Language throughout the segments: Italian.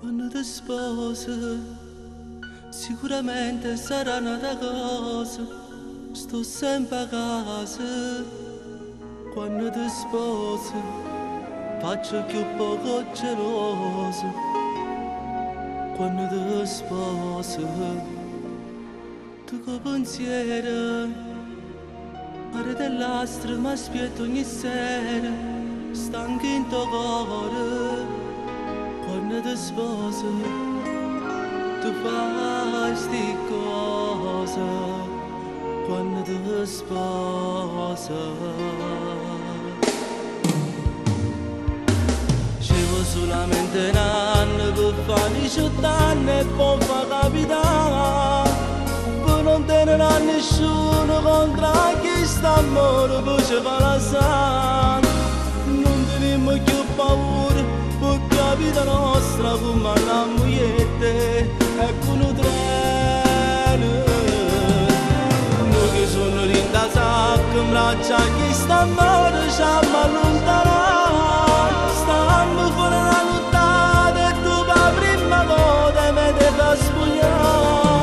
Quando ti sposi, sicuramente sarà un'altra cosa. Sto sempre a casa. Quando ti sposi, faccio più poco geloso. Quando ti sposi, tu con pensiero, mare dell'astro mi aspetto ogni sera, stanco in tuo cuore. Quando ti sposi, tu fai sti cose. Quando ti sposi, scevo solamente un anno per fare 18 anni e poi fa capitare. Per non tenere a nessuno contro chi sta amore, poi ci fa la sana. Non teniamo più paura, perché la vita nostra come la mogliette è con un treno. Noi che sono in da sacco, in braccia chi sta amore ci allontanare. Stiamo fuori la nottata e tu per la prima volta mi devi spogliare.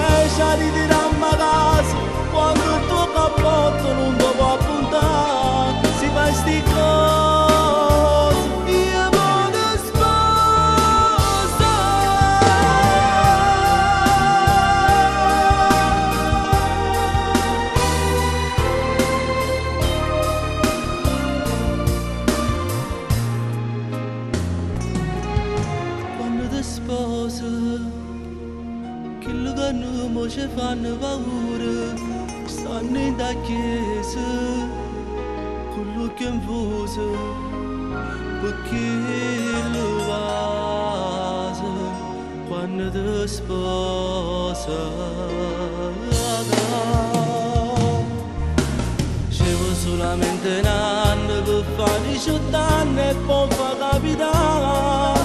E ci ritiriamo a casa quando il tuo cappotto non ti può puntare. Si fa sti cose. Quello che noi ci fanno paura, stanno in da chiesa, con l'occhio infuso, perché lo vaso, quando ti sposa. Scevo solamente un anno per fare 18 anni e poi fa capitare.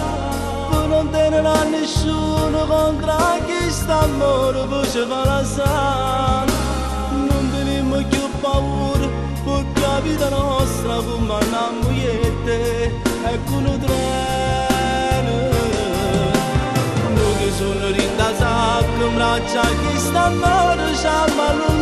Non tenere a nessuno contro chi sta amore, poi ci fa la sana. Non teniamo più paura, perché la vita nostra come una mogliette è con un treno. Noi che sono in da sacco, in braccia chi sta amore ci allontanare.